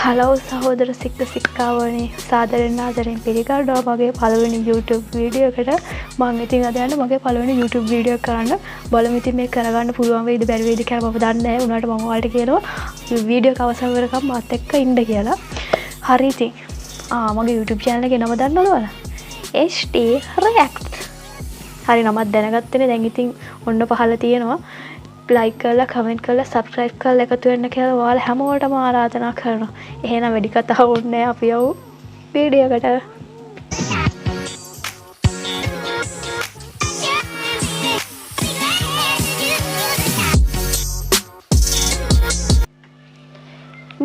Hello සහෝදර සික්කාවනේ සාදරයෙන් ආදරයෙන් පිළිගන්නවා මගේ පළවෙනි YouTube වීඩියෝ එකට. මම ඉතින් අද යන්නේ මගේ පළවෙනි YouTube වීඩියෝ එක කරන්න. බලමු ඉතින් මේක කරගන්න පුළුවන් වෙයිද බැරි වෙයිද කියලා මම දන්නේ නැහැ. උනාට මම ඔයාලට කියනවා වීඩියෝ එක අවසන් වෙනකම් මාත් එක්ක ඉන්න කියලා. හරි ඉතින් මගේ YouTube channel එකේ නම දන්නවද ඔයාලා? HT React. හරි නමක් දැනගත්තනේ. දැන් ඉතින් ඔන්න පහළ තියෙනවා. like කරලා comment කරලා subscribe කරලා එකතු වෙන්න කියලා ඔයාලා හැමෝටම ආරාධනා කරනවා. එහෙනම් වැඩි කතා ඕනේ නැහැ. අපි යමු වීඩියෝ එකට.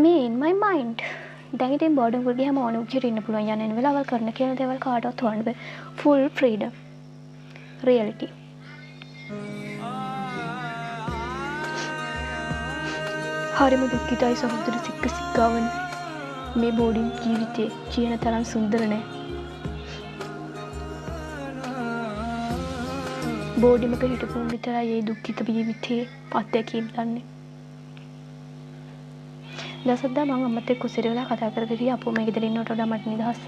me in my mind. දැන් ඉතින් බෝඩින් වල ගියාම ඕන උච්චට ඉන්න පුළුවන් යන වෙලාවල් කරන්න කියන දේවල් කාටවත් හොයන්න බෑ. full freedom. reality. හරිම දුක්ඛිතයි සහෝදර සික්කාවනේ. මේ බෝඩින් ජීවිතේ කියන තරම් සුන්දර නෑ. බෝඩිමක හිටපු විතරයි මේ දුක්ඛිත ජීවිතේ අත්දැකීම් දන්නේ. දවසක්දා මම අම්මත් එක්ක කුසීර වෙලා කතා කරගෙන ඉතින් අපෝ මේ ගෙදර ඉන්නකොට වඩා මට නිදහස්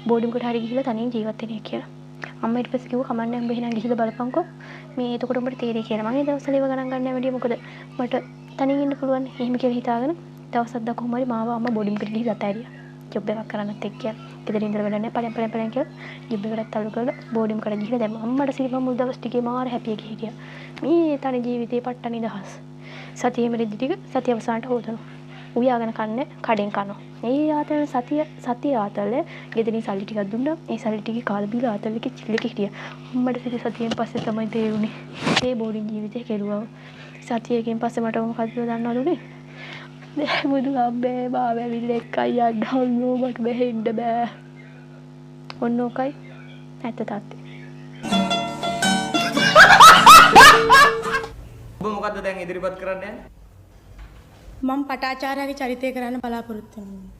බෝඩිමකට හරි ගිහිල්ලා තනියෙන් ජීවත් වෙන්න කියලා. අම්මා ඊට පස්සේ කිව්වා කමන්නේ උඹ එහෙනම් ගිහිල්ලා බලපන්කෝ. මේ එතකොට උඹට තේරෙයි කියලා. මම ඒ දවස්වල ඒව ගණන් ගන්න වැඩිය මොකද මට තනියෙන් ඉන්න පුළුවන්. එහෙම කියලා හිතාගෙන දවසක්දා කොහොම හරි මාව අම්මා බෝඩිමකට ගිහිල්ලා අතෑරියා. ජොබ් එකක් කරන්නත් එක්ක කියලා. ගෙදර ඉඳලා වැඩ නැහැ පලයන් කියලා ජොබ් එකකට අල්ල කරලා බෝඩිමකට ගිහිල්ලා දැම්මා. අම්මට සිරිම මුල් දවස් ටිකේ මාර හැපි එකේ හිටියා. මේ තනි ජීවිතේ පට්ට නිදහස්. සතියෙම රෙදි ටික සතිය අවසානට හොදනවා. උයාගෙන කන්නේ කඩෙන් කනවා. ඒ ආතල් සතිය ආතල් ගෙදරින් සල්ලි ටිකක් දුන්නා. ඒ සල්ලි ටිකේ කාලා බීලා ආතල් එකේ චිල්ල එකේ හිටියා. අම්මට සතියෙන් පස්සේ තමයි තේරුනේ. ඒ බෝඩින් ජීවිතේ කෙරුවා. සතියකින් පස්සේ මට මොකක්ද දන්නවද උනේ? බුදු අම්බේ බාව ඇවිල්ලා එකයි යන්නෝ මට මෙහෙන්න බෑ. ඔන්න ඔකයි ඇත්ත තාත්තේ. ඔබ මොකද්ද දැන් ඉදිරිපත් කරන්න යන්නේ? මම පටාචාර්යගේ චරිතය කරන්න බලාපොරොත්තු වෙනවා.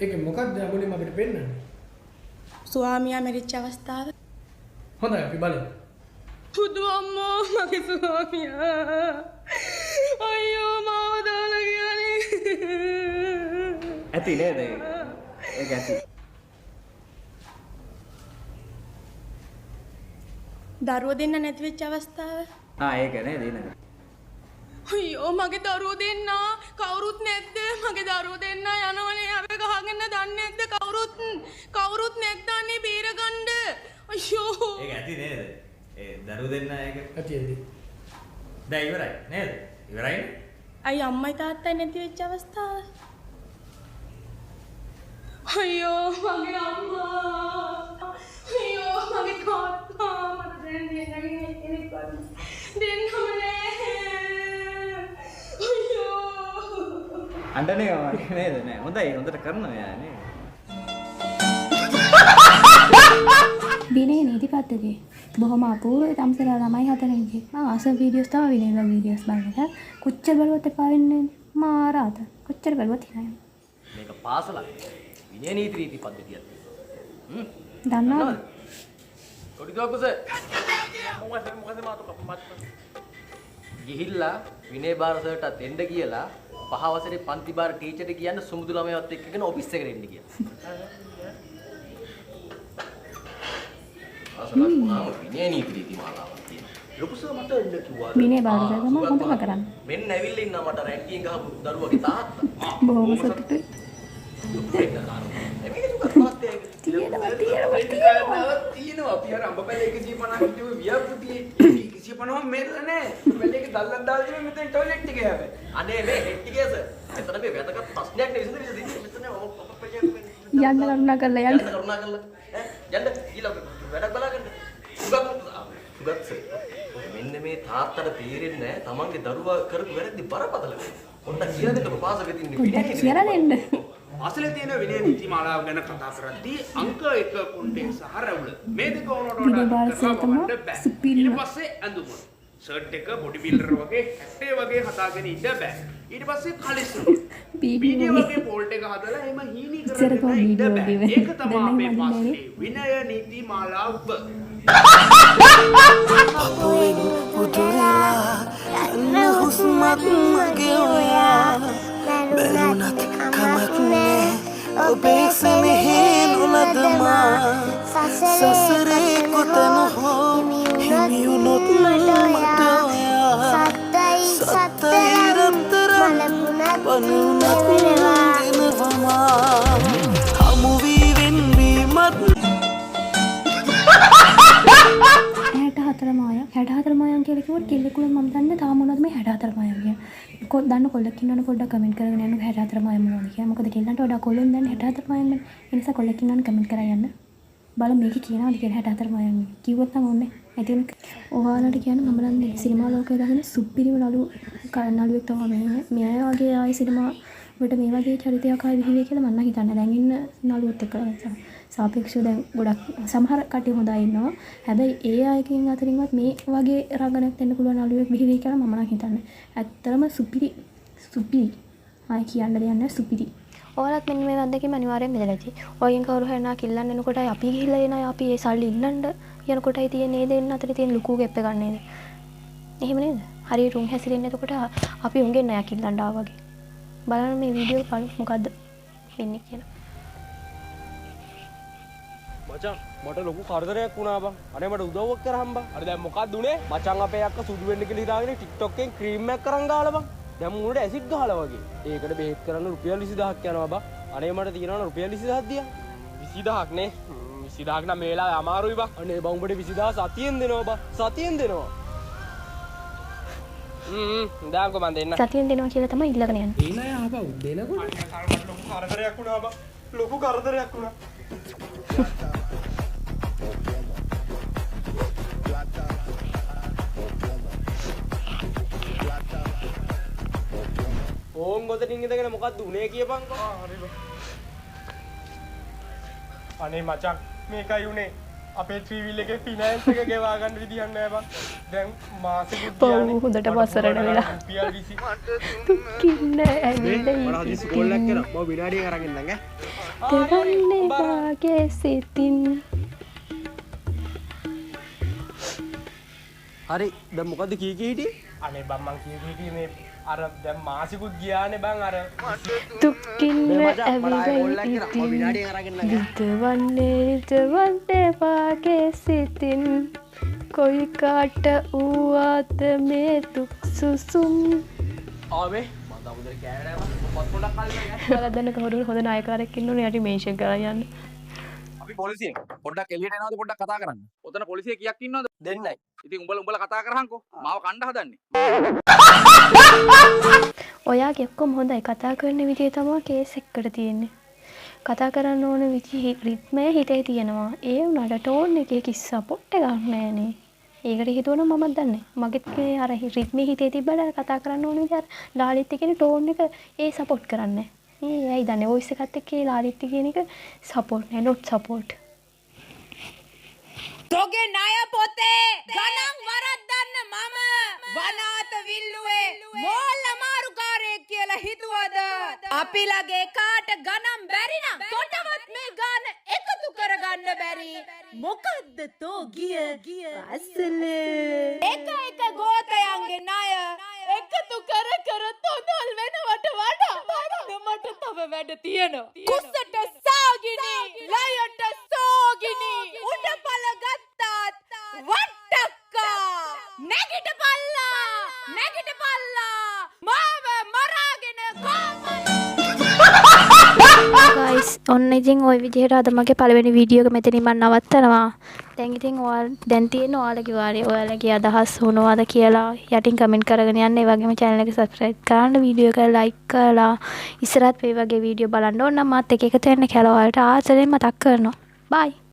ඒක මොකක්ද මුලින්ම අපිට පෙන්නන්නේ? ස්වාමියා මැරිච්ච අවස්ථාව. හොඳයි අපි බලමු. බුදු අම්මෝ මගේ ස්වාමියා. අයියෝ මාව දාලා ගියානේ. ඇති නේද? ඒක ඇති. දරුවෝ දෙන්න නැති වෙච්ච අවස්ථාව. ඒක නේද ඊළඟ. අයියෝ මගේ දරුවෝ දෙන්න කවුරුත් නැද්ද? මගේ දරුවෝ දෙන්න යනවනේ අපි ගහගෙන දන්නේ නැද්ද කවුරුත් නැද්දානේ බීරගන්න. අයියෝ. ඒක ඇති නේද? ඒ දරුවෝ දෙන්න ඒක ඇති ඇති. දැන් ඉවරයි නේද? ඉවරයිනේ. අයි අම්මයි තාත්තයි නැති වෙච්ච අවස්ථාව. අයියෝ මගේ අම්මා. අයියෝ මගේ තාත්තා මට දැන් දෙන්නගේ කෙනෙක් වගේ. දෙන්නම නෑ. අයියෝ. අඬනේ නේද? නෑ හොඳයි හොඳට කරනවා යා නේද? විනය නීති පද්ධතිය බොහොම අපූර්ව තමසලා ළමයි හතරෙන්ගේ මම අසම් වීඩියෝස් තමයි විනයලා වීඩියෝස් බලනවා. කොච්චර බලුවත් එපා වෙන්නේ මාරාත. කොච්චර බලුවත් හිනා යනවා. මේක පාසලක්. විනය නීති පද්ධතියක්. දන්නවද? කොඩි දවකුස මොකද මාතු ගිහිල්ලා විනය බාර සර්ටත් එන්න කියලා පහ වසරේ පන්ති බාර ටීචර්ට කියන්න සුමුදු ළමයවත් එක්කගෙන ඔෆිස් එකට එන්න කියලා. අසලක් වුණාම විනය නීති මාලාවක් තියෙනවා. ලොකුසම මට එන්න කිව්වා. විනය බාර සර්ටම හොඳම කරන්න. මෙන්න ඇවිල්ලා ඉන්නා මට රැන්කින් ගහපු දරුවගේ තාත්තා. බොහොම සතුටුයි. තියෙනවා අපි අර අඹපැලේ 150 හිටුවේ වියප්පුතියේ 150ම මෙල්ල නෑ. පැලේ එක දල්ලක් දාලා තියෙනවා මෙතන ටොයිලට් එකේ හැබැයි. අනේ මේ හෙට් එකේ සර්. එතන මේ වැදගත් ප්‍රශ්නයක් නේ විසඳෙන්නේ මෙතන ඔපපැජයක් යන්න කරුණා කරලා යන්න. කරුණා කරලා යන්න ඊළඟ වැඩක් බලාගන්න. සුගත් සර්. මෙන්න මේ තාත්තට තේරෙන්නේ නැහැ තමන්ගේ දරුවා කරපු වැරදි බරපතල. ඔන්න කියලා දෙන්නකො පාසලේ තින්නේ විනය නීති. කියලා දෙන්න. පාසලේ තියෙන විනය නීති මාලාව ගැන කතා කරද්දී අංක 1 කුණ්ඩේ සහ රැවුල මේ දෙක ඕනට වඩා ඊට පස්සේ ඇඳුම ෂර්ට් එක බොඩි බිල්ඩර් වගේ හැටේ වගේ හදාගෙන ඉන්න බෑ. ඊට පස්සේ කලිසුණු වීඩියෝ වගේ පෝල්ට් එක හදලා එහෙම හීනි කරගෙන ඉන්න බෑ. ඒක තමයි අපේ පාසලේ විනය නීති මාලාව. Husmat magewaya Belunat kamat ඔබේ සෙනෙහේ නොලදමා සසරේ කොතන හෝ හිමියුනොත් මට ඔයා සත්තයි රත්තරන් පනුනත් දෙනවමා හමුවී වෙන්වීමත් 64 මායම් 64 මායම් කියලා කිව්වොත් කෙල්ලෙකුල මම දන්නේ තාම මොනවද මේ 64 මායම් කියන්නේ. දන්න කොල්ලෙක් ඉන්නවනේ පොඩ්ඩක් කමෙන්ට් කරගෙන යන්න 64 මායම් මොනවද කියලා. මොකද කෙල්ලන්ට වඩා කොල්ලොන් දන්නේ 64 මායම් නේ. ඒ නිසා කොල්ලෙක් ඉන්නවනේ කමෙන්ට් කරලා යන්න. බලමු මේක කියනවාද කියලා 64 මායම් කිව්වොත් නම් ඕනේ. ඉතින් ඔයාලට කියන්නේ මම නම් සිනමා ලෝකයේ දාගෙන සුපිරිම නළුවෙක් තමයි මේ වගේ ආයේ සිනමා වලට මේ වගේ චරිතයක් ආයි විහිවේ කියලා මම හිතන්නේ. දැන් ඉන්න නළුවොත් එක්ක සාපේක්ෂව දැන් ගොඩක් සමහර කට්ටිය හොඳයි ඉන්නවා. හැබැයි ඒ අයකින් අතරින්වත් මේ වගේ රංගනයක් දෙන්න පුළුවන් නළුවෙක් විහිවේ කියලා මම නම් හිතන්නේ. ඇත්තටම සුපිරි. ආයි කියන්න දෙයක් නැහැ සුපිරි. ඔයාලත් මෙන්න මේ වන්දකින් අනිවාර්යෙන් බෙදලා ඇති. ඔයගෙන් කවුරු හරි නා කිල්ලන්න එනකොටයි අපි ගිහිල්ලා එනයි අපි ඒ සල්ලි ඉල්ලන්න යනකොටයි තියෙන නේද එන්න අතරේ තියෙන ලুকু ගැප් එක ගන්න නේද? එහෙම නේද? හරියට උන් හැසිරෙන්නේ එතකොට අපි උන්ගෙන් නෑ කිල්ලන්න ආවා වගේ. බලන්න මේ වීඩියෝ බලමු මොකද්ද වෙන්නේ කියලා. මචං මට ලොකු කරදරයක් වුණා බං. අනේ මට උදව්වක් කරහම් බං. අර දැන් මොකක්ද උනේ? මචං අපේ අක්කා සුදු වෙන්න කියලා හිතාගෙන TikTok එකෙන් ක්‍රීම් එකක් කරන් ගාලා බං. දැන් මුණට ඇසිඩ් ගහලා වගේ. ඒකට බෙහෙත් කරන්න රුපියල් 20000ක් යනවා බං. අනේ මට තියෙනවනේ රුපියල් 20000ක් දියා. 20000ක් නේ. 20000ක් නම් මේ වෙලාවේ අමාරුයි බං. අනේ බං උඹට 20000 සතියෙන් දෙනවා බං. සතියෙන් දෙනවා. දාන්කෝ මන් දෙන්න. සතියෙන් දෙනවා කියලා තමයි ඉල්ලගෙන යන්නේ. ඒ නෑ ආපහු දෙනකොට. ලොකු කරදරයක් වුණා බං. ලොකු කරදරයක් වුණා. ඕන් ගොතටින් ඉඳගෙන මොකක්ද උනේ කියපන්කෝ. හරි බං. අනේ මචං මේකයි උනේ. අපේ ත්‍රිවිල් එකේ ෆිනෑන්ස් එක ගෙවා ගන්න විදියක් නෑ බං. දැන් මාසෙකුත් පව් හොඳට පස්සරට වෙලා. රුපියල් 20. දුක්කින්න ඇවිල්ලා මම හදිස්සි කෝල් එකක් කරා. මම විනාඩියක් අරන් ඉන්නම් ඈ. දෙවන්නේ වාගේ සිතින්. හරි දැන් මොකද්ද කී හිටියේ? අනේ බං මං කී මේ අර දැන් මාසිකුත් ගියානේ බං අර දුක්කින්න ඇවිල්ලා විතවන්නේ වාගේ සිතින් කොයි කාට වූවාද මේ දුක් සුසුම්. ආවේ මම දවුදර කෑනේ බං පොත් පොඩක් කල්ලා ඈ. ඔයාලා දන්න කවුරු හොඳ නායකයෙක් ඉන්නෝනේ යටි මේෂන් කරලා යන්න. අපි පොලිසියෙන් පොඩ්ඩක් එළියට එනවද පොඩ්ඩක් කතා කරන්න. ඔතන පොලිසිය කීයක් ඉන්නවද? දෙන්නයි. ඉතින් උඹලා කතා කරහන්කෝ. මාව කණ්ඩ හදන්නේ. ඔයාගේ ඔක්කොම හොඳයි කතා කරන විදිය තමයි කේස් එකකට තියෙන්නේ. කතා කරන්න ඕන විදිහ රිද්මය හිතේ තියෙනවා. ඒ උනාට ටෝන් එකේ කිස්සා පොට්ට ගන්න නෑනේ. ඒකට හිතුවනම් මමත් දන්නේ. මගෙත් අර රිද්මේ හිතේ තිබ්බට කතා කරන්න ඕන විදිහ අර ලාලිත් කියන ටෝන් එක ඒ සපෝට් කරන්නේ. ඒයි දන්නේ වොයිස් එකත් එක්ක ලාලිත් කියන එක සපෝට් නෑ not support. තොගේ ණය පොතේ ගණන් වරද්දන්න මම වනාත විල්ලුවේ මෝල්ල මාරුකාරයෙක් කියලා හිතුවද? අපි ළගේ කාට ගණන් බැරි නම් තොටවත් මේ ගාන එකතු කරගන්න බැරි. මොකද්ද තෝ ගිය අසල එක ගෝතයන්ගේ ණය එකතු කර තොඳල් වෙනවට වඩා මට තව වැඩ තියෙනවා. කුස්සට සාගිනි ලයට සෝගිනි උඩපල ගත්තත් වට්ටක්කා නැගිටපල්ලා මාව මරාගෙන guys ඔන්න ඉතින් ওই විදිහට අද මගේ පළවෙනි වීඩියෝ එක මෙතනින් මම නවත්තනවා. දැන් ඉතින් දැන් තියෙන ඔයාලගේ වාරේ ඔයාලගේ අදහස් මොනවද කියලා යටින් කමෙන්ට් කරගෙන යන්න. ඒ වගේම channel එක subscribe කරන්න, වීඩියෝ එක like කරලා ඉස්සරහත් මේ වගේ වීඩියෝ බලන්න ඕන නම් මාත් එක එකතු වෙන්න කියලා ඔයාලට ආසලෙන් මතක් කරනවා. bye.